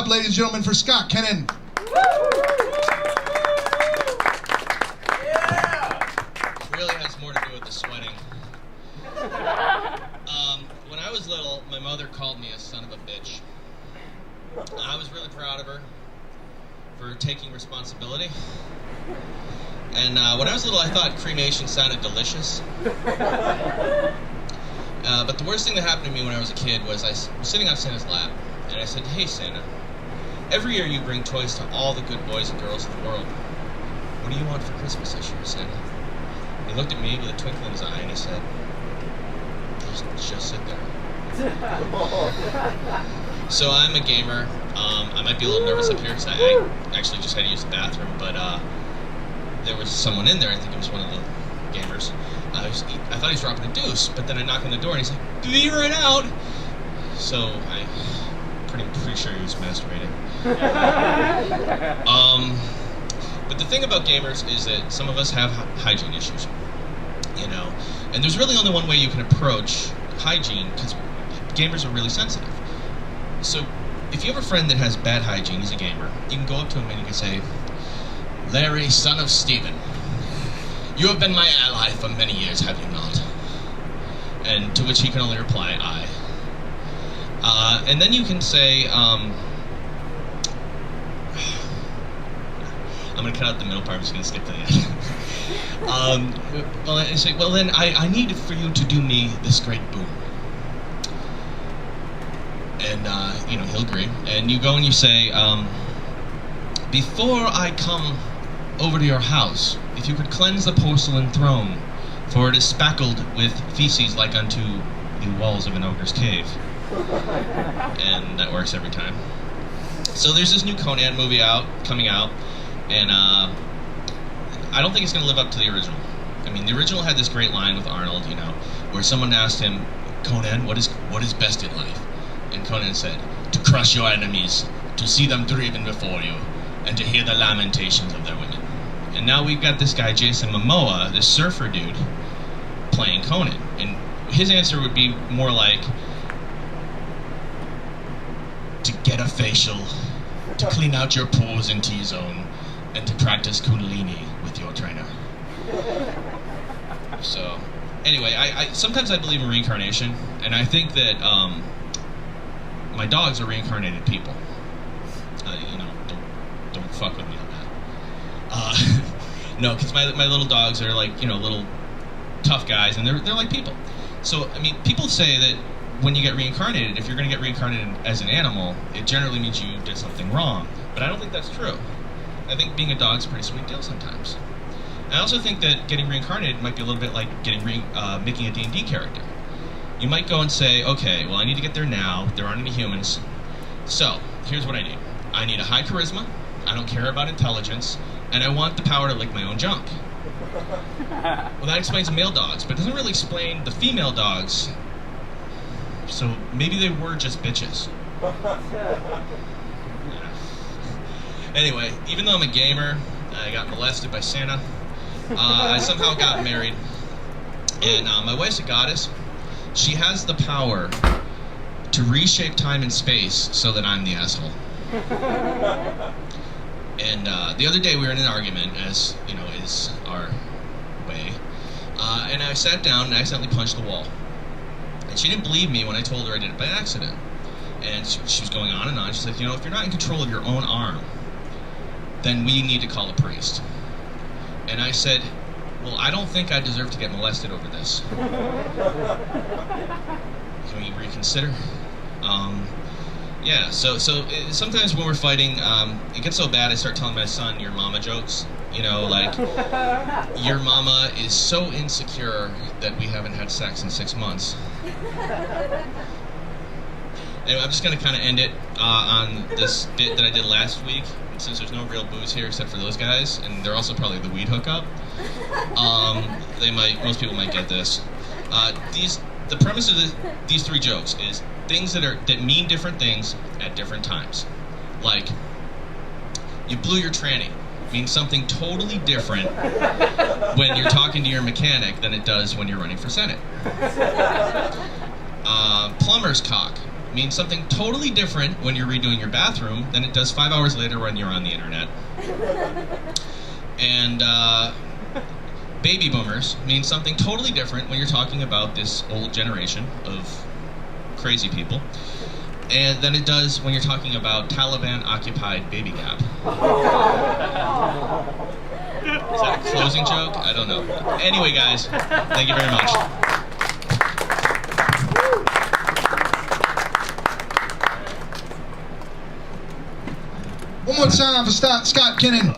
up, ladies and gentlemen, for Scott Kennan. Really has more to do with the sweating. When I was little, my mother called me a son of a bitch. I was really proud of her for taking responsibility. And when I was little, I thought cremation sounded delicious. But the worst thing that happened to me when I was a kid was I was sitting on Santa's lap, and I said, "Hey, Santa, every year you bring toys to all the good boys and girls of the world. What do you want for Christmas this year, Santa?" He looked at me with a twinkle in his eye, and he said, just sit there. So I'm a gamer. I might be a little nervous up here because I actually just had to use the bathroom, but there was someone in there. I think it was one of the gamers. I thought he was dropping a deuce, but then I knocked on the door and he's like, "Be right out." So I'm pretty sure he was masturbating. But the thing about gamers is that some of us have hygiene issues, you know, and there's really only one way you can approach hygiene because gamers are really sensitive. So if you have a friend that has bad hygiene, he's a gamer, you can go up to him and you can say, "Larry, son of Stephen, you have been my ally for many years, have you not?" And to which he can only reply, "Aye." And then you can say, I'm going to cut out the middle part, I'm just going to skip to the end. Well, I say, "Well then, I need for you to do me this great boon." And, you know, he'll agree. And you go and you say, "Before I come over to your house, if you could cleanse the porcelain throne, for it is spackled with feces like unto the walls of an ogre's cave." And that works every time. So there's this new Conan movie coming out, and I don't think it's going to live up to the original. I mean, the original had this great line with Arnold, you know, where someone asked him, "Conan, what is best in life?" And Conan said, "To crush your enemies, to see them driven before you, and to hear the lamentations of their women." And now we've got this guy, Jason Momoa, this surfer dude, playing Conan. And his answer would be more like, "To get a facial, to clean out your pores and T-zone, and to practice Kundalini with your trainer." So, anyway, I sometimes I believe in reincarnation, and I think that my dogs are reincarnated people. You know, don't fuck with me on that. No, because my little dogs are like, you know, little tough guys, and they're like people. So, I mean, people say that when you get reincarnated, if you're going to get reincarnated as an animal, it generally means you did something wrong. But I don't think that's true. I think being a dog's a pretty sweet deal sometimes. I also think that getting reincarnated might be a little bit like making a D&D character. You might go and say, "Okay, well, I need to get there now. There aren't any humans. So, here's what I need. I need a high charisma. I don't care about intelligence. And I want the power to lick my own junk." Well, that explains male dogs, but it doesn't really explain the female dogs. So maybe they were just bitches. Yeah. Anyway, even though I'm a gamer, I got molested by Santa. I somehow got married. And my wife's a goddess. She has the power to reshape time and space so that I'm the asshole. And the other day we were in an argument, as you know, is our way. And I sat down and I accidentally punched the wall. And she didn't believe me when I told her I did it by accident. And she was going on and on. She said, "You know, if you're not in control of your own arm, then we need to call a priest." And I said, "Well, I don't think I deserve to get molested over this. Can we reconsider?" Yeah, so sometimes when we're fighting, it gets so bad I start telling my son "your mama" jokes. You know, like, "Your mama is so insecure that we haven't had sex in 6 months." Anyway, I'm just going to kind of end it on this bit that I did last week. Since there's no real booze here except for those guys, and they're also probably the weed hookup, most people might get this. The premise of these 3 jokes is things that mean different things at different times. Like, you blew your tranny means something totally different when you're talking to your mechanic than it does when you're running for Senate. Plumber's cock means something totally different when you're redoing your bathroom than it does 5 hours later when you're on the internet. And baby boomers means something totally different when you're talking about this old generation of crazy people, and than it does when you're talking about Taliban-occupied Baby Gap. Is that a closing joke? I don't know. Anyway, guys, thank you very much. One more time for Scott Kennan.